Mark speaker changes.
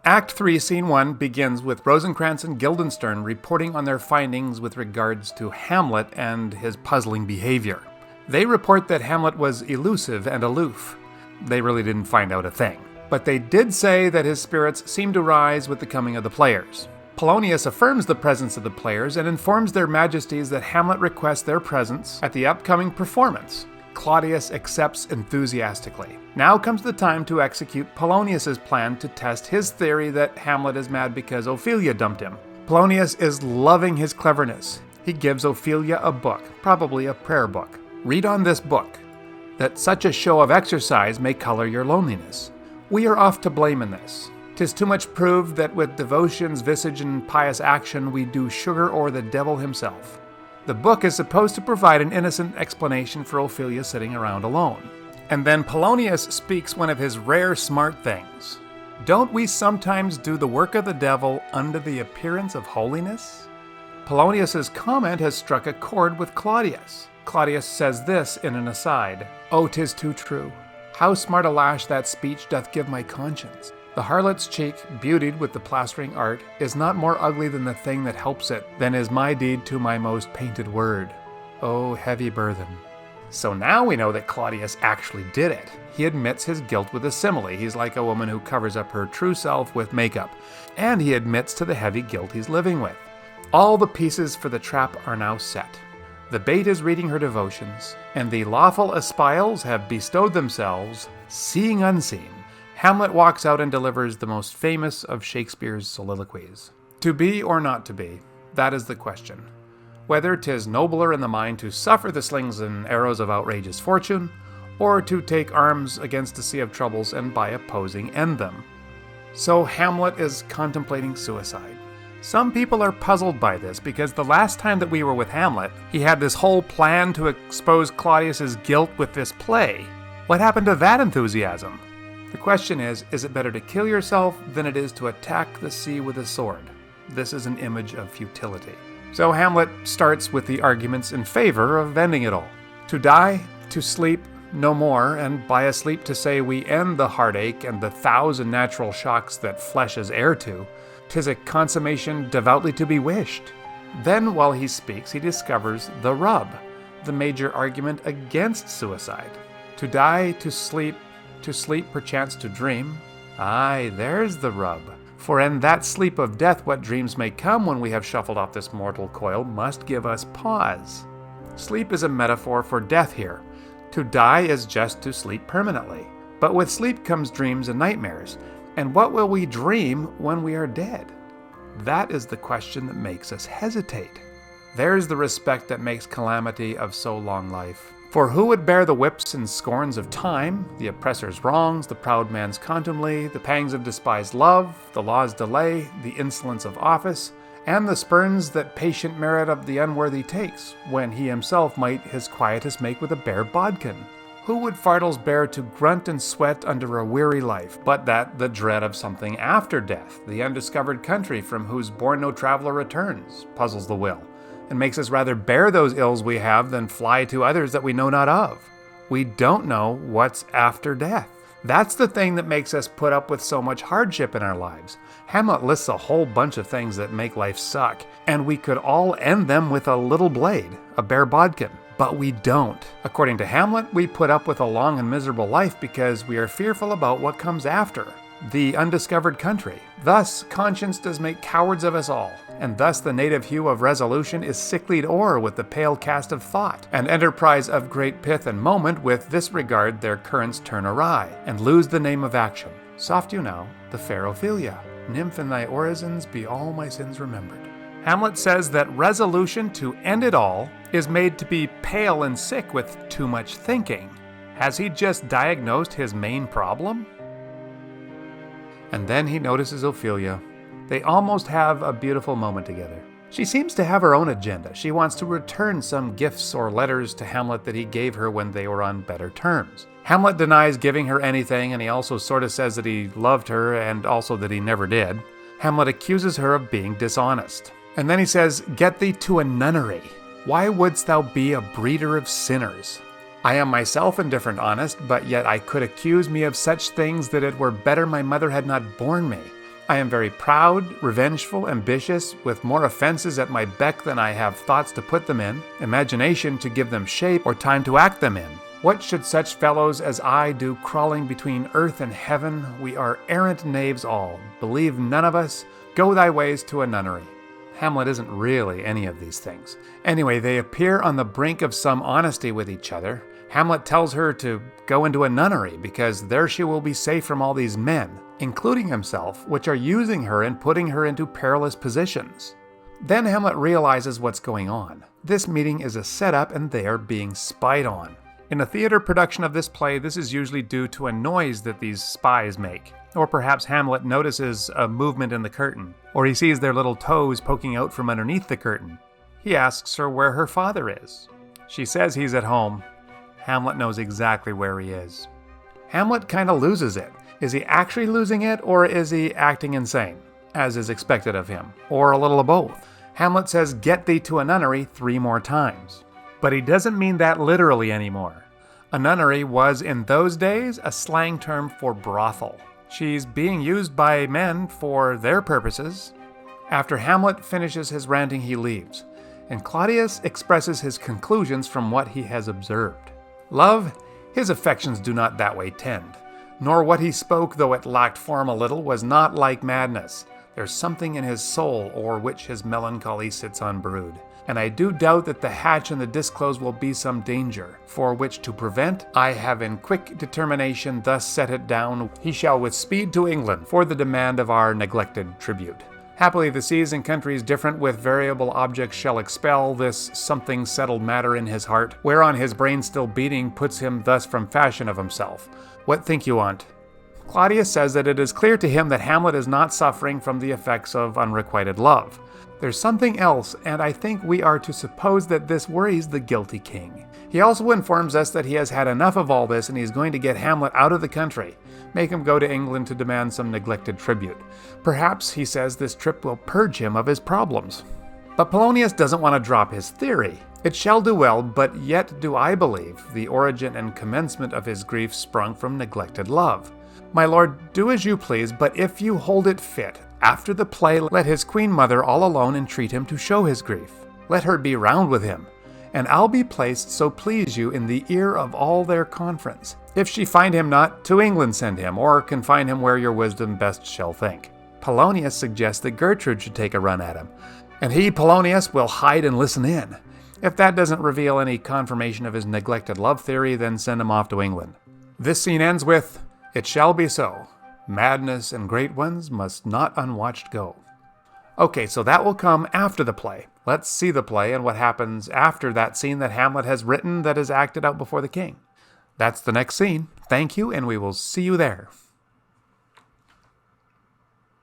Speaker 1: Act 3, Scene 1 begins with Rosencrantz and Guildenstern reporting on their findings with regards to Hamlet and his puzzling behavior. They report that Hamlet was elusive and aloof. They really didn't find out a thing. But they did say that his spirits seemed to rise with the coming of the players. Polonius affirms the presence of the players and informs their majesties that Hamlet requests their presence at the upcoming performance. Claudius accepts enthusiastically. Now comes the time to execute Polonius's plan to test his theory that Hamlet is mad because Ophelia dumped him. Polonius is loving his cleverness. He gives Ophelia a book, probably a prayer book. Read on this book, that such a show of exercise may color your loneliness. We are oft to blame in this. 'Tis too much proved that with devotion's visage and pious action we do sugar o'er the devil himself. The book is supposed to provide an innocent explanation for Ophelia sitting around alone. And then Polonius speaks one of his rare smart things. Don't we sometimes do the work of the devil under the appearance of holiness? Polonius's comment has struck a chord with Claudius. Claudius says this in an aside, "Oh, 'tis too true. How smart a lash that speech doth give my conscience. The harlot's cheek, beautied with the plastering art, is not more ugly than the thing that helps it, than is my deed to my most painted word. Oh, heavy burthen." So now we know that Claudius actually did it. He admits his guilt with a simile. He's like a woman who covers up her true self with makeup. And he admits to the heavy guilt he's living with. All the pieces for the trap are now set. The bait is reading her devotions, and the lawful espials have bestowed themselves, seeing unseen. Hamlet walks out and delivers the most famous of Shakespeare's soliloquies. To be or not to be, that is the question. Whether 'tis nobler in the mind to suffer the slings and arrows of outrageous fortune, or to take arms against a sea of troubles and by opposing end them. So Hamlet is contemplating suicide. Some people are puzzled by this because the last time that we were with Hamlet, he had this whole plan to expose Claudius's guilt with this play. What happened to that enthusiasm? The question is it better to kill yourself than it is to attack the sea with a sword? This is an image of futility. So Hamlet starts with the arguments in favor of ending it all. To die, to sleep, no more, and by a sleep to say we end the heartache and the 1,000 natural shocks that flesh is heir to, 'tis a consummation devoutly to be wished. Then while he speaks, he discovers the rub, the major argument against suicide. To die, to sleep perchance to dream. Aye, there's the rub. For in that sleep of death what dreams may come when we have shuffled off this mortal coil must give us pause. Sleep is a metaphor for death here. To die is just to sleep permanently. But with sleep comes dreams and nightmares. And what will we dream when we are dead? That is the question that makes us hesitate. There's the respect that makes calamity of so long life. For who would bear the whips and scorns of time, the oppressor's wrongs, the proud man's contumely, the pangs of despised love, the law's delay, the insolence of office, and the spurns that patient merit of the unworthy takes, when he himself might his quietus make with a bare bodkin? Who would fartles bear to grunt and sweat under a weary life, but that the dread of something after death, the undiscovered country from whose bourne no traveller returns, puzzles the will, and makes us rather bear those ills we have than fly to others that we know not of? We don't know what's after death. That's the thing that makes us put up with so much hardship in our lives. Hamlet lists a whole bunch of things that make life suck, and we could all end them with a little blade, a bare bodkin. But we don't. According to Hamlet, we put up with a long and miserable life because we are fearful about what comes after, the undiscovered country. Thus, conscience does make cowards of us all, and thus the native hue of resolution is sicklied o'er with the pale cast of thought, and enterprise of great pith and moment with this regard their currents turn awry, and lose the name of action. Soft you now, the fair Ophelia. Nymph in thy orisons be all my sins remembered. Hamlet says that resolution to end it all is made to be pale and sick with too much thinking. Has he just diagnosed his main problem? And then he notices Ophelia. They almost have a beautiful moment together. She seems to have her own agenda. She wants to return some gifts or letters to Hamlet that he gave her when they were on better terms. Hamlet denies giving her anything, and he also sort of says that he loved her and also that he never did. Hamlet accuses her of being dishonest. And then he says, "Get thee to a nunnery. Why wouldst thou be a breeder of sinners? I am myself indifferent honest, but yet I could accuse me of such things that it were better my mother had not borne me. I am very proud, revengeful, ambitious, with more offenses at my beck than I have thoughts to put them in, imagination to give them shape, or time to act them in. What should such fellows as I do crawling between earth and heaven? We are errant knaves all. Believe none of us. Go thy ways to a nunnery. Hamlet isn't really any of these things. Anyway, they appear on the brink of some honesty with each other. Hamlet tells her to go into a nunnery because there she will be safe from all these men, including himself, which are using her and putting her into perilous positions. Then Hamlet realizes what's going on. This meeting is a setup and they are being spied on. In a theater production of this play, this is usually due to a noise that these spies make. Or perhaps Hamlet notices a movement in the curtain, or he sees their little toes poking out from underneath the curtain. He asks her where her father is. She says he's at home. Hamlet knows exactly where he is. Hamlet kind of loses it. Is he actually losing it, or is he acting insane, as is expected of him, or a little of both? Hamlet says, "Get thee to a nunnery" 3 more times. But he doesn't mean that literally anymore. A nunnery was, in those days, a slang term for brothel. She's being used by men for their purposes. After Hamlet finishes his ranting, he leaves, and Claudius expresses his conclusions from what he has observed. Love, his affections do not that way tend, nor what he spoke, though it lacked form a little, was not like madness. There's something in his soul, o'er which his melancholy sits on brood. And I do doubt that the hatch and the disclose will be some danger, for which to prevent, I have in quick determination thus set it down, he shall with speed to England, for the demand of our neglected tribute. Happily the seas and countries different with variable objects shall expel this something settled matter in his heart, whereon his brain still beating puts him thus from fashion of himself. What think you on't? Claudius says that it is clear to him that Hamlet is not suffering from the effects of unrequited love. There's something else, and I think we are to suppose that this worries the guilty king. He also informs us that he has had enough of all this and he's going to get Hamlet out of the country, make him go to England to demand some neglected tribute. Perhaps, he says, this trip will purge him of his problems. But Polonius doesn't want to drop his theory. It shall do well, but yet do I believe the origin and commencement of his grief sprung from neglected love. My lord, do as you please, but if you hold it fit, after the play, let his queen mother all alone entreat him to show his grief. Let her be round with him, and I'll be placed, so please you, in the ear of all their conference. If she find him not, to England send him, or confine him where your wisdom best shall think. Polonius suggests that Gertrude should take a run at him, and he, Polonius, will hide and listen in. If that doesn't reveal any confirmation of his neglected love theory, then send him off to England. This scene ends with, "It shall be so. Madness and great ones must not unwatched go." Okay, so that will come after the play. Let's see the play and what happens after that scene that Hamlet has written that is acted out before the king. That's the next scene. Thank you, and we will see you there.